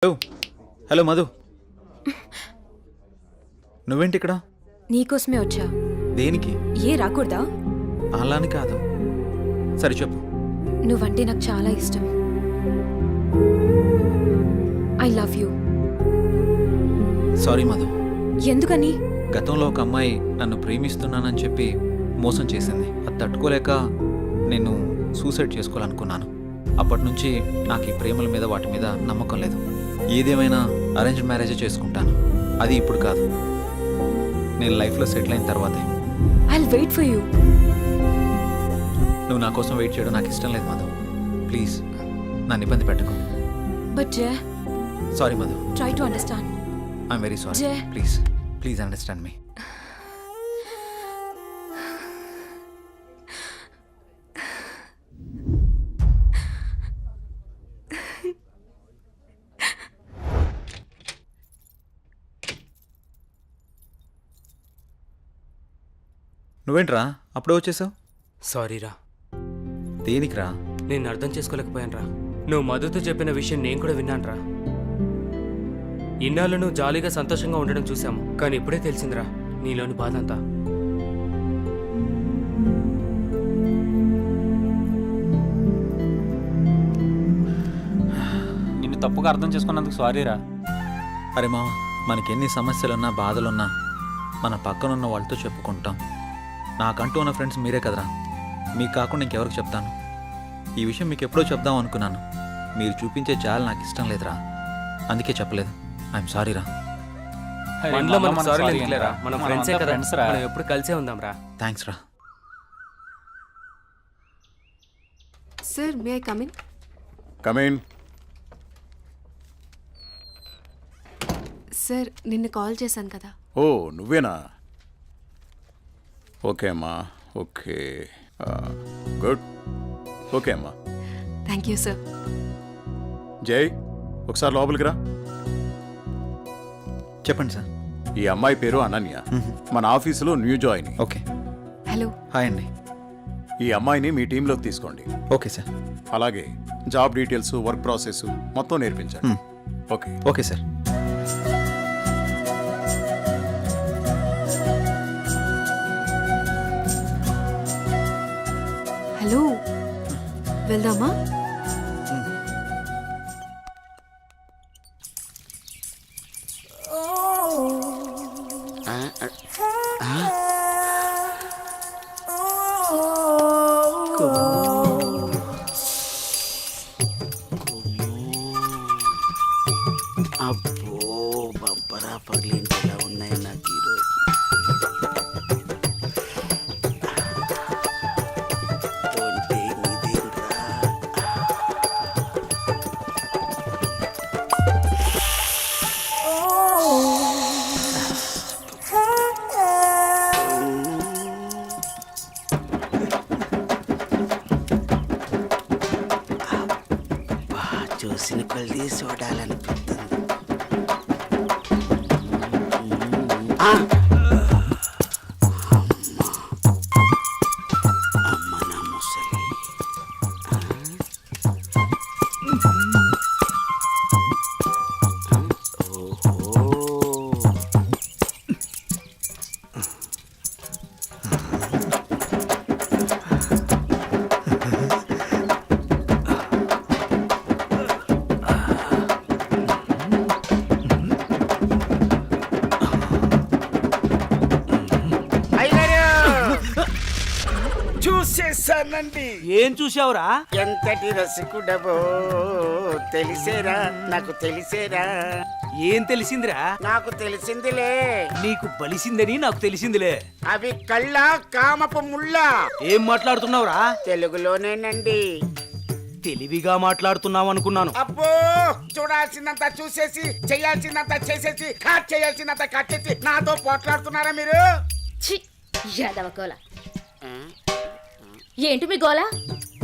Hello hello Madhu, నువ్వేంటి ఇక్కడ? నీకోసమే వచ్చా. దేనికి? ఏ రాకూడదా? అలాని కాదు, సరే చెప్పు. నువ్వంటే నాకు చాలా ఇష్టం. I love you. Sorry Madhu, ఎందుకని? గతంలో ఒక అమ్మాయి నన్ను ప్రేమిస్తున్నానని చెప్పి మోసం చేసింది. అది తట్టుకోలేక నేను సూసైడ్ చేసుకోవాలనుకున్నాను. అప్పటి నుంచి నాకు ఈ ప్రేమల మీద వాటి మీద నమ్మకం లేదు. ఏదేమైనా అరేంజ్ మ్యారేజే చేసుకుంటాను. అది ఇప్పుడు కాదు, నేను లైఫ్లో సెటిల్ అయిన తర్వాతే. I will wait for you. నువ్వు నా కోసం వెయిట్ చేయడం నాకు ఇష్టం లేదు మధు. ప్లీజ్ నన్ను ఇబ్బంది పెట్టకు. But Jay, sorry Madhu. Try to understand. I'm very sorry. Jay, please please understand me. నువ్వేంట్రా అప్పుడే వచ్చేసావు? సారీరా, దేనికిరా? నేను అర్థం చేసుకోలేకపోయానురా. నువ్వు మధుతో చెప్పిన విషయం నేను కూడా విన్నానురా. ఇన్నాళ్ళు నువ్వు జాలీగా సంతోషంగా ఉండడం చూసాము, కానీ ఇప్పుడే తెలిసిందిరా నీలోని బాధ అంతా. నిన్ను తప్పుగా అర్థం చేసుకున్నందుకు సారీరా. అరే మామ, మనకెన్ని సమస్యలున్నా బాధలున్నా మన పక్కనున్న వాళ్ళతో చెప్పుకుంటాం. నాకంటూ ఉన్న ఫ్రెండ్స్ మీరే కదరా. మీకు కాకుండా ఇంకెవరికి చెప్తాను? ఈ విషయం మీకు ఎప్పుడో చెప్దాం అనుకున్నాను. మీరు చూపించే జాలి నాకు ఇష్టం లేదురా, అందుకే చెప్పలేదు. ఐఎమ్ సారీరా. మనలో మనం సారీలు ఎందుకులేరా? మనం ఫ్రెండ్సే కదా, మనం ఎప్పుడు కలిసే ఉందాంరా. థ్యాంక్స్ రా. Sir, may I come in? Come in. Sir, నిన్ను కాల్ చేశాను కదా. ఓ నువ్వేనా? ఓకే అమ్మా, ఓకే, గుడ్. ఓకే అమ్మా. Thank you sir. జై, ఒకసారి లోపలికి రా. చెప్పండి సార్. ఈ అమ్మాయి పేరు అనన్య, మన ఆఫీసులో new join. Okay. Hello. Hi అండి. ఈ అమ్మాయిని మీ టీంలోకి తీసుకోండి. Okay sir. అలాగే జాబ్ డీటెయిల్స్, వర్క్ ప్రాసెస్ మొత్తం నేర్పించండి. ఓకే. Okay sir. హలో, వెళ్దామా? అబ్బో, బంపరా పగిలింటి ఎలా ఉన్నాయి నాకు ఈరోజు. తోంటే నీదేంట్రా? అబ్బా, చూసిన కొద్ది చూడాలనిపిస్తుంది. అమ్మ నా ముసలి. ఓహో, చూసేసానండి. ఏం చూసావురా? ఎంతటి రసికుడవో తెలిసేరా, నాకు తెలిసేరా. ఏం తెలిసిందిరా? నాకు తెలిసిందిలే. నీకు బలిసిందని నాకు తెలిసిందిలే. అవి కళ్ళ కామపు ముళ్ళ. ఏం మాట్లాడుతున్నావురా? తెలుగులోనేనండి. తెలివిగా మాట్లాడుతున్నావు అనుకున్నాను. అబ్బో, చూడాల్సినంత చూసేసి, చేయాల్సినంత చేసేసి, కట్ చేయాల్సినంత కట్ చేసి నాతో పోట్లాడుతున్నారా మీరు? యాదవ గోల. ఏంటి మీ గోల?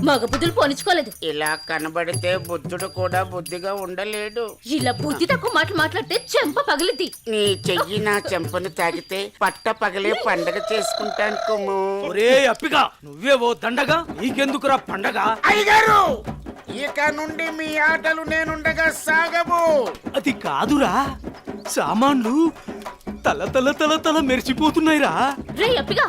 మగ బుద్ధులు పోనిచ్చుకోలేదు. ఇలా కనబడితే బుద్ధుడు కూడా బుద్ధిగా ఉండలేడు. ఇలా బుద్ధి తక్కువ మాటలు మాట్లాడితే చెంప పగిలిద్ది. నీ చెయ్యి నా చెంపను తాకితే పట్ట పగలే పండగ చేసుకుంటాను కుమ్ము. ఒరే అప్పిగా, నువ్వే ఓ దండగా, నీకెందుకురా పండగ? అయ్యగారు, ఇక నుండి మీ ఆటలు నేనుండగా సాగవు. అది కాదురా, సామాన్లు తల తల తల తల మెరిసిపోతున్నాయిరా. రే అప్పిగా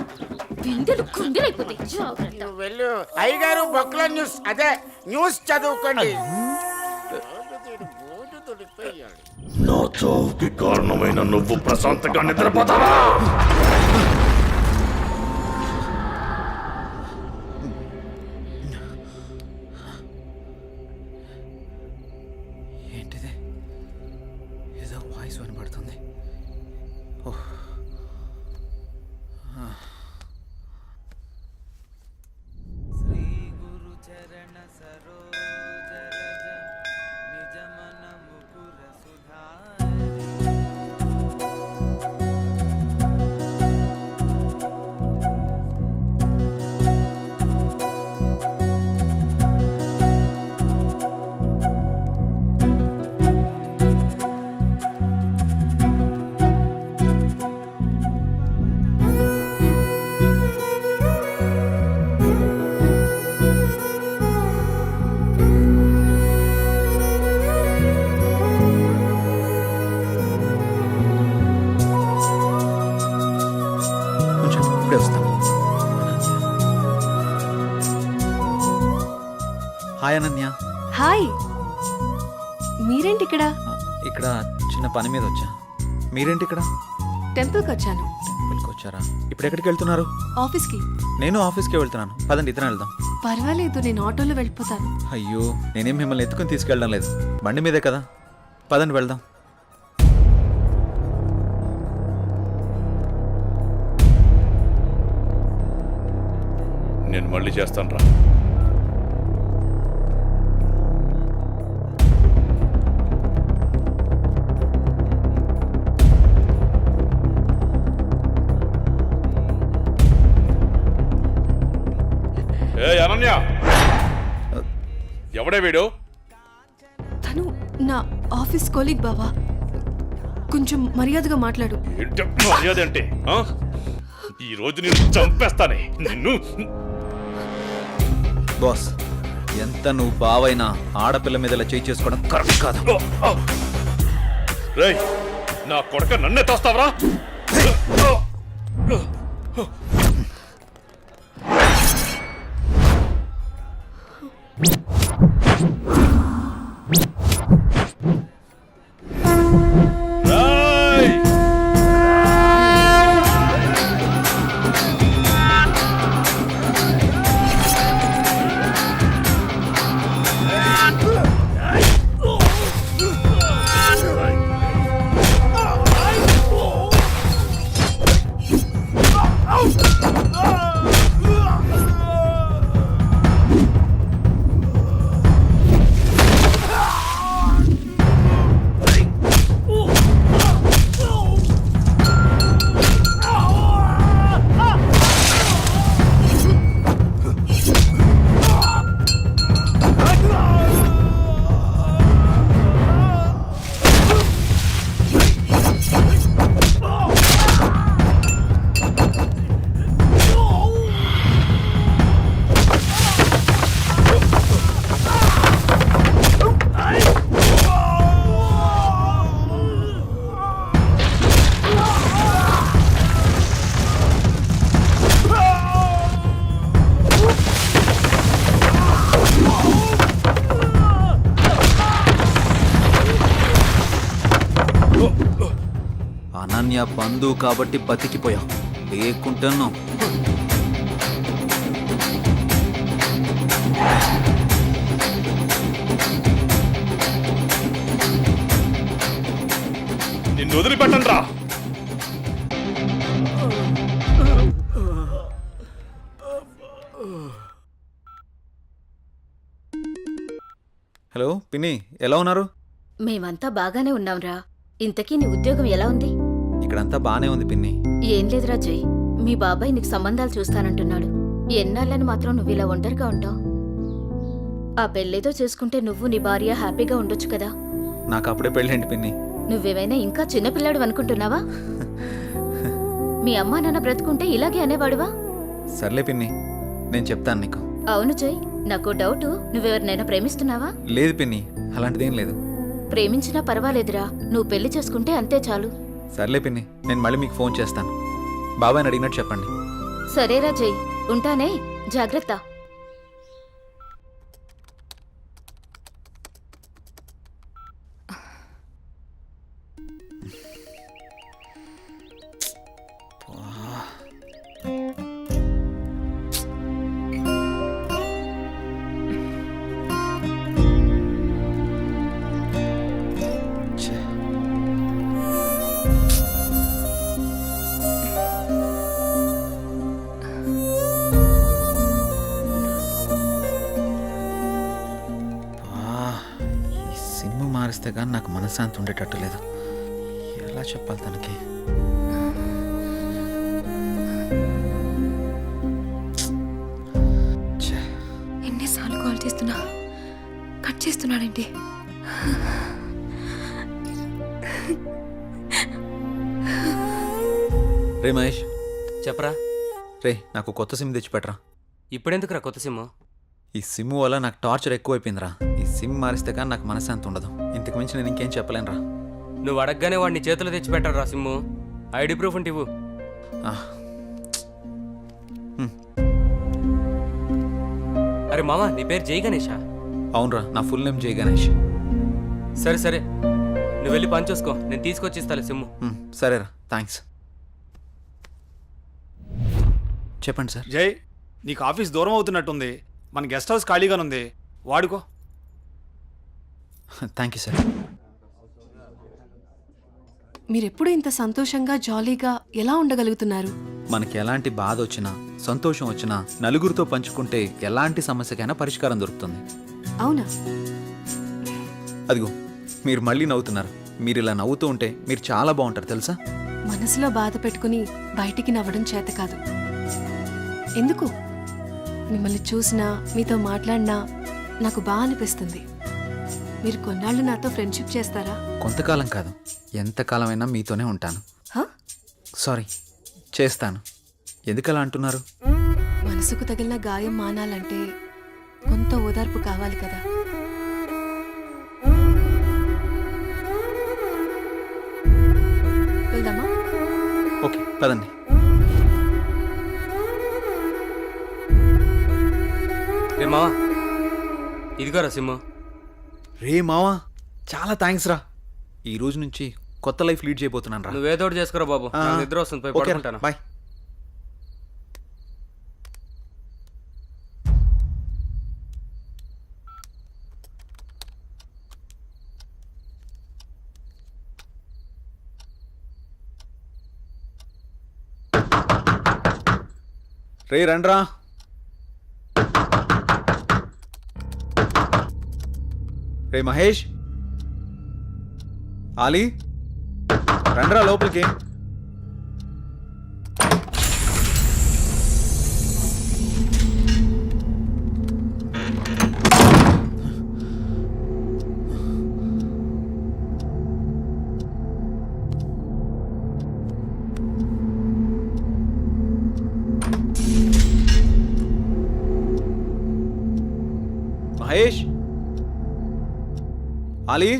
బిందెలు కుండెలైపోతాయి జాగ్రత్త. నువ్వు వెళ్ళు. అయ్యగారు బొక్కల న్యూస్ అదే న్యూస్ చదువుకోండి. నా చావుకి కారణమైన నువ్వు ప్రశాంతంగా నిద్రపోతావా? ఏంటిది? ఏదో వాయిస్ వినబడుతుంది. ఓహ్. కొంచెం ఇప్పుడే వస్తాను. హాయ్ అనన్య. హాయ్, మీరేంటి ఇక్కడ? ఇక్కడ చిన్న పని మీద వచ్చా. మీరేంటి ఇక్కడ? టెంపుల్కి వచ్చాను. టెంపుల్కి వచ్చారా? ఇప్పుడు ఎక్కడికి వెళ్తున్నారు? ఆఫీస్కి. నేను ఆఫీస్కే వెళ్తున్నాను. పదండి ఇద్దరం వెళ్దాం. పర్వాలేదు, నేను ఆటోలో వెళ్ళిపోతాను. అయ్యో, నేనేం మిమ్మల్ని ఎత్తుకుని తీసుకెళ్ళడం లేదు, బండి మీదే కదా. పదండి వెళ్దాం. నేను మళ్ళీ చేస్తాను రా. ఏ అనన్య, ఎవడే వీడు? తను నా ఆఫీస్ కొలీగ్ బావా. కొంచెం మర్యాదగా మాట్లాడు. ఏంటి మర్యాద అంటే? ఆ? ఈ రోజు నేను చంపేస్తానే నిన్ను. బాస్, ఎంత నువ్వు బావైనా ఆడపిల్ల మీద ఇలా చేయి చేసుకోవడం కరెక్ట్ కాదు. రేయ్, నా కొడక నన్నే తోస్తావరా? రేయ్! అనన్య బంధువు కాబట్టి బతికిపోయావు, లేకుంటున్నావు. నిన్ను వదిలిపెట్టండి రా. హలో పిన్ని, ఎలా ఉన్నారు? మేమంతా బాగానే ఉన్నాంరా. ఇంతకీ నీ ఉద్యోగం ఎలా ఉంది? ఇక్కడంతా బానే ఉంది పిన్ని. ఏం లేదురా జై, మీ బాబాయ్ నీకు సంబంధాలు చూస్తానంటున్నాడు. ఎన్నాళ్ళని మాత్రం నువ్వు ఇలా ఒంటరిగా ఉంటావు? ఆ పెళ్ళేదో చేసుకుంటే నువ్వు నీ భార్య హ్యాపీగా ఉండొచ్చు కదా. నాకు అప్పుడే పెళ్ళేంటి పిన్ని? నువ్వేమైనా ఇంకా చిన్నపిల్లాడు అనుకుంటున్నావా? మీ అమ్మా నాన్న బ్రతుకుంటే ఇలాగే అనేవాడువా? సర్లే పిన్ని, నేను చెప్తాను నీకు. అవును జై, నాకు డౌట్, నువ్వెవరినైనా ప్రేమిస్తున్నావా? లేదు పిన్ని, అలాంటిదేం లేదు. ప్రేమించినా పర్వాలేదురా, నువ్వు పెళ్లి చేసుకుంటే అంతే చాలు. సర్లే పిన్ని, నేను మళ్ళీ మీకు ఫోన్ చేస్తాను. బాబాయ్ని అడిగినట్టు చెప్పండి. సరేరా జై, ఉంటానే, జాగ్రత్త. ఛే. ఈ సిమ్ మారిస్తే కానీ నాకు మనశ్శాంతి ఉండేటట్టు లేదు. ఎలా చెప్పాలి తనకి? ఛే. ఎన్నిసార్లు కాల్ చేస్తున్నా కట్ చేస్తున్నాడేంటి? రే మహేష్, చెప్పరా. రే నాకు కొత్త సిమ్ తెచ్చిపెట్టరా. ఇప్పుడెందుకురా కొత్త సిమ్? ఈ సిమ్ వల్ల నాకు టార్చర్ ఎక్కువైపోయిందిరా. ఈ సిమ్ మారిస్తే కానీ నాకు మనశ్శాంతి ఉండదు. ఇంతకు మించి నేను ఇంకేం చెప్పలేనురా. నువ్వు అడగగానే వాడిని చేతిలో తెచ్చి పెట్టరా సిమ్. ఐడి ప్రూఫ్ ఉంటే ఇవ్వు. ఆ, అరే మామ, నీ పేరు జై గణేషా? అవునరా, నా ఫుల్ నేమ్ జై గణేష్. సరే సరే, నువ్వు వెళ్ళి పని చూసుకో, నేను తీసుకొచ్చి ఇస్తాలే సిమ్. సరేరా, థ్యాంక్స్. చెప్పండి సార్. జై, నీకు ఆఫీస్ దూరం అవుతున్నట్టుంది. మన గెస్ట్ హౌస్ ఖాళీగానుంది, వాడుకో. Thank you sir. మీరెప్పుడు ఇంత సంతోషంగా జాలీగా ఎలా ఉండగలుగుతున్నారు? మనకి ఎలాంటి బాధ వచ్చినా సంతోషం వచ్చినా నలుగురితో పంచుకుంటే ఎలాంటి సమస్యకైనా పరిష్కారం దొరుకుతుంది. అవునా? అదిగో మీరు మళ్ళీ నవ్వుతున్నారు. మీరు ఇలా నవ్వుతూ ఉంటే మీరు చాలా బాగుంటారు తెలుసా. మనసులో బాధ పెట్టుకుని బయటికి నవ్వడం చేత కాదు. ఎందుకు? మిమ్మల్ని చూసినా మీతో మాట్లాడినా నాకు బాగా అనిపిస్తుంది. మీరు కొన్నాళ్ళు నాతో ఫ్రెండ్షిప్ చేస్తారా? కొంతకాలం కాదు, ఎంతకాలమైనా మీతోనే ఉంటాను. హ? సారీ, చేస్తాను. ఎందుకలా అంటున్నారు? మనసుకు తగిలిన గాయం మానాలంటే కొంత ఓదార్పు కావాలి కదా. వెళ్దామా? ఓకే పదండి. రే మావా, ఇదిగోరా సిమ్. రే మావా, చాలా థ్యాంక్స్ రా. ఈ రోజు నుంచి కొత్త లైఫ్ లీడ్ చేయబోతున్నాను రా. నువ్వేదో ఒకటి చేసుకురా బాబు, నాకు నిద్ర వస్తుంది, పోయి ఓకే పడుకుంటాను. బాయ్. రే రండ్రా. రే మహేష్, ఆలీ, రండ్రా లోపలికి. మహేష్, ఆలీ,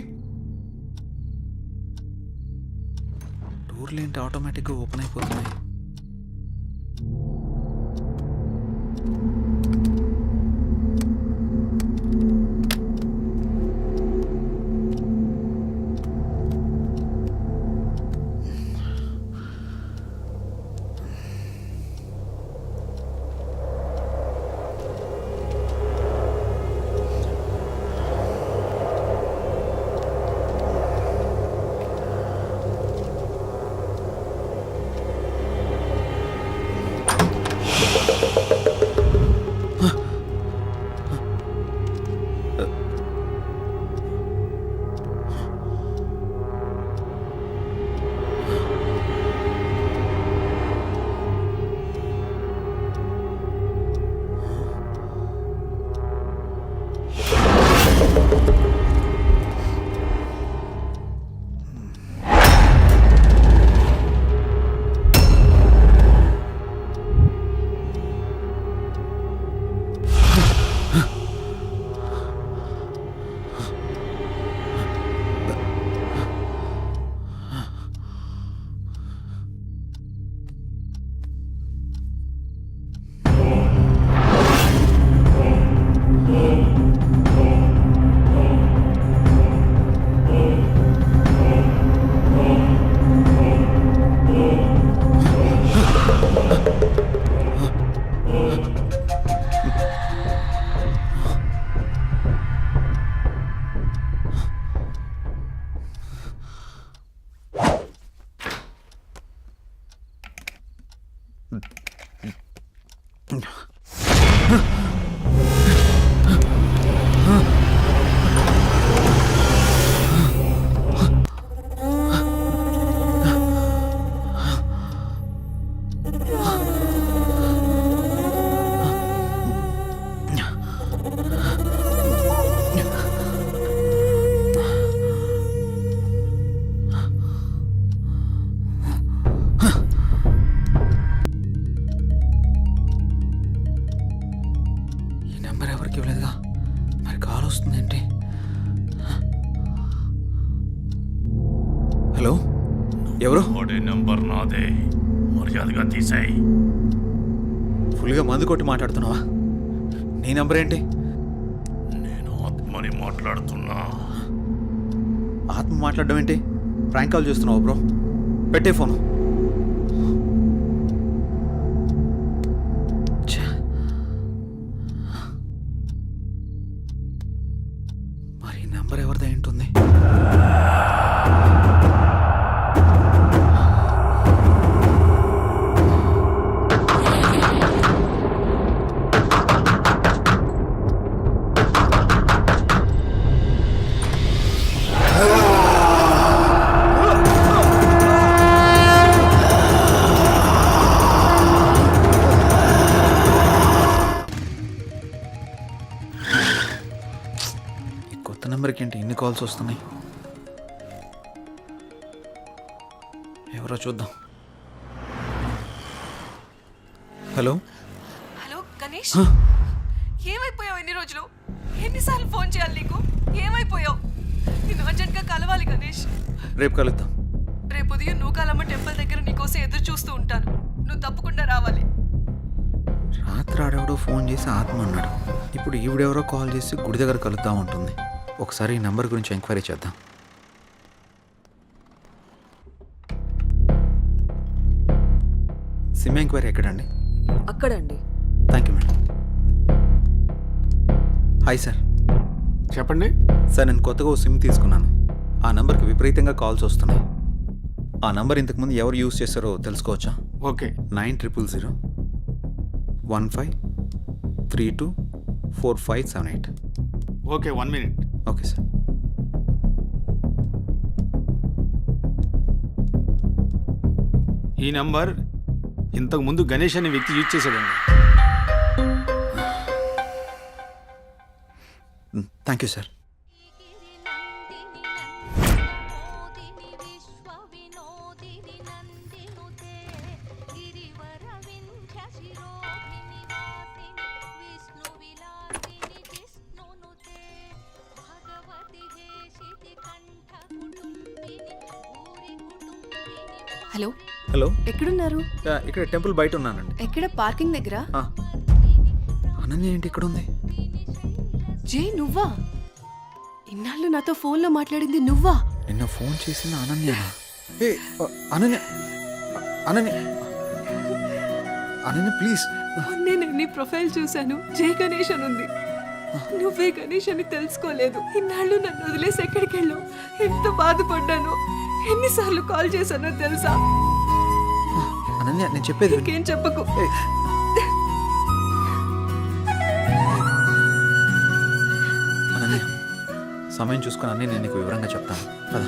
డోర్లు ఏంటి ఆటోమేటిక్గా ఓపెన్ అయిపోతున్నాయి? హలో ఎవరు? వాడి నెంబర్ నాదే, మర్యాదగా తీసేయ్. ఫుల్గా మందు కొట్టి మాట్లాడుతున్నావా? నీ నంబర్ ఏంటి? నేను ఆత్మని మాట్లాడుతున్నా. ఆత్మ మాట్లాడడం ఏంటి? ప్రాంక్ కాల్ చేస్తున్నావు బ్రో. పెట్టే ఫోను. ఛే. మరి ఈ నంబర్ ఎవరిదై ఉంటుంది? కొత్త నెంబర్కి ఏంటి ఇన్ని కాల్స్ వస్తున్నాయి? ఎవరో చూద్దాం. హలో హలో గణేష్, ఏమైపోయావు? ఎన్ని రోజులు, ఎన్నిసార్లు ఫోన్ చేయాలి నీకు? ఏమైపోయావు? నేను అర్జెంట్గా కలవాలి గణేష్. రేపు కలుద్దాం. రేపు ఉదయం నూకాలమ్మ టెంపుల్ దగ్గర నీకోసం ఎదురు చూస్తూ ఉంటాను. నువ్వు తప్పకుండా రావాలి. రాత్రి ఆడెవడో ఫోన్ చేసి ఆత్మ అన్నాడు. ఇప్పుడు ఈవిడెవరో కాల్ చేసి గుడి దగ్గర కలుద్దాం ఉంటుంది. ఒకసారి ఈ నెంబర్ గురించి ఎంక్వైరీ చేద్దాం. సిమ్ ఎంక్వైరీ ఎక్కడండి? అక్కడండి. Thank you madam. Hi sir. చెప్పండి. సార్ నేను కొత్తగా ఓ సిమ్ తీసుకున్నాను. ఆ నెంబర్కి విపరీతంగా కాల్స్ వస్తున్నాయి. ఆ నెంబర్ ఇంతకుముందు ఎవరు యూజ్ చేస్తారో తెలుసుకోవచ్చా? Okay. 900015324578. Okay, 1 minute. Okay sir. ఈ నంబర్ ఇంతకు ముందు గణేష్ అనే వ్యక్తి యూజ్ చేశాడండి. Thank you sir. Hello, hello. ఎక్కడున్నారు? ఇక్కడ టెంపుల్ బయట ఉన్నానండి. ఎక్కడ? పార్కింగ్ దగ్గర. అనన్య ఏంటి ఇక్కడ ఉంది? జే, నువ్వా? ఇన్నాళ్ళు నాతో ఫోన్లో మాట్లాడింది నువ్వా? నిన్న ఫోన్ చేసింది అనన్య. అనన్య అనన్య అనన్య ప్లీజ్. నేను నీ ప్రొఫైల్ చూశాను. జే గణేష్ అని ఉంది. నువ్వే గణేష్ అని తెలుసుకోలేదు. ఇన్నాళ్ళు నన్ను వదిలేసి ఎక్కడికి వెళ్ళావు? ఎంత బాధపడ్డాను. ఎన్నిసార్లు కాల్ చేశానో తెలుసా? అనన్య నేను చెప్పేది విను. ఇంకేం చెప్పకు. అనన్య సమయం చూసుకుని అన్నీ నేను నీకు వివరంగా చెప్తాను కదా.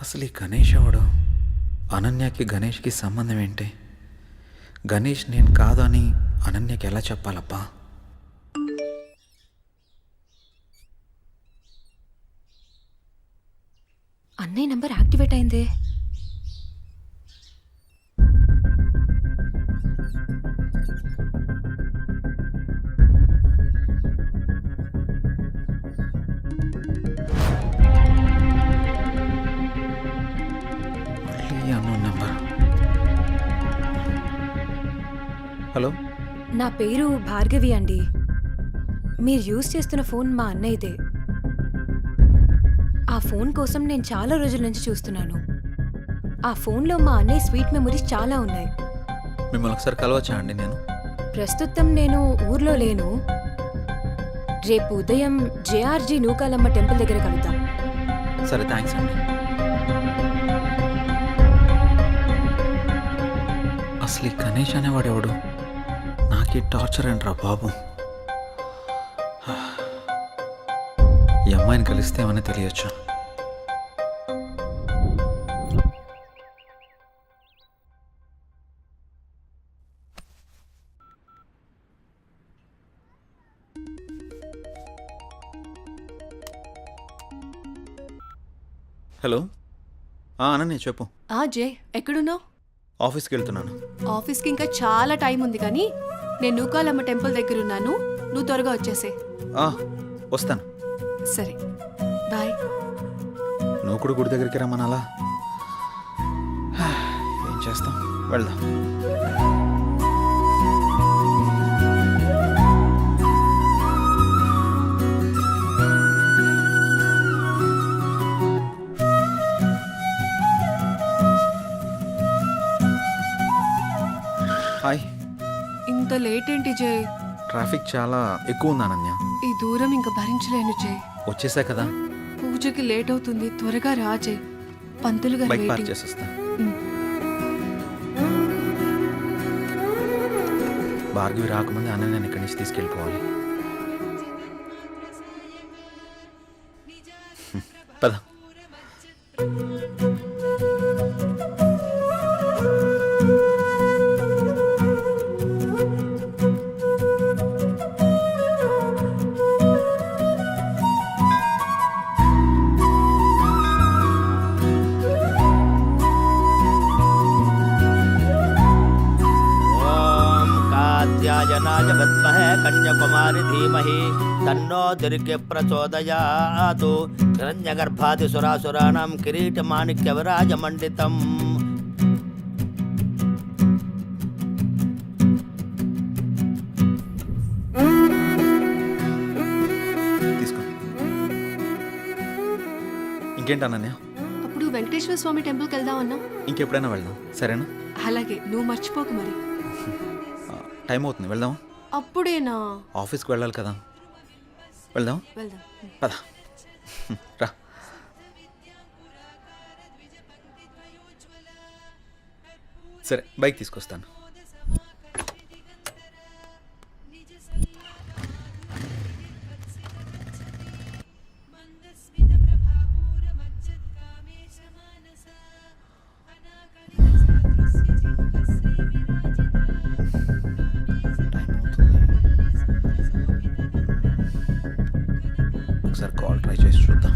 అసలు ఈ గణేష్ ఎవడు? అనన్యకి గణేష్కి సంబంధం ఏంటి? గణేష్ నేను కాదు అని అనన్యకి ఎలా చెప్పాలబ్బా? అన్నయ్య నంబర్ యాక్టివేట్ అయిందే. హలో, నా పేరు భార్గవి అండి. మీరు యూజ్ చేస్తున్న ఫోన్ మా అన్నయ్యదే. ఆ ఫోన్ కోసం నేను చాలా రోజుల నుంచి చూస్తున్నాను. ఆ ఫోన్లో మా అన్నయ్య స్వీట్ మెమరీస్ చాలా ఉన్నాయి. మిమ్మల్ని ఒకసారి కలవచ్చా అండి? నేను ప్రస్తుతం నేను ఊర్లో లేను. రేపు ఉదయం జేఆర్జీ నూకాలమ్మ టెంపుల్ దగ్గర కలుద్దాం. సరే, థ్యాంక్స్ అండి. అసలు ఈ గణేష్ అనేవాడు ఎవడు? నాకే టార్చర్ అంటరా బాబు. ఈ అమ్మాయిని కలిస్తే ఏమని తెలియచ్చు. హలో అనన్య చెప్పు. జే ఎక్కడున్నావు? ఆఫీస్కి వెళ్తున్నాను. ఆఫీస్కి ఇంకా చాలా టైం ఉంది కానీ నేను నూకాలమ్మ టెంపుల్ దగ్గర ఉన్నాను. నువ్వు త్వరగా వచ్చేసే. వస్తాను. సరే బాయ్. నువ్వు కూడా గుడి దగ్గరికి రమ్మనాలా? ఏం చేస్తాం, వెళ్దాం. హాయ్. ఇంత లేట్ ఏంటి జే? ట్రాఫిక్ చాలా ఎక్కువ ఉంది అనన్య. ఈ దూరం ఇంకా భరించలేను జే. వచ్చేసా కదా. పూజకి లేట్ అవుతుంది, త్వరగా రా జే. పంతులు గారు బైక్ పార్క్ waiting. చేసేస్తా. భార్గవి రాకముందే అనన్యని ఇక్కడి నుంచి తీసుకెళ్ళిపోవాలి. పద. ఓం కాత్యాయనాయ విద్మహే కన్యాకుమారి ధీమహి తన్నో దుర్గే ప్రచోదయాతు హిరణ్యగర్భాది సురాసురాణం కిరీటమాణిక్య విరాజమండితం. తీసుకో. ఇంకేంటి అనన్య? అప్పుడు వెంకటేశ్వర స్వామి టెంపుల్కి వెళ్దామన్నా. ఇంకెప్పుడైనా వెళ్దాం, సరేనా? అలాగే, నువ్వు మర్చిపోకు మరి. టైం అవుతుంది, వెళ్దాం. అప్పుడేనా? ఆఫీస్కి వెళ్ళాలి కదా. వెళ్దాం. వెళ్దాం. పద. రా. సరే, బైక్ తీసుకొస్తాను. ఒకసారి కాల్ ట్రై చేసి చూద్దాం.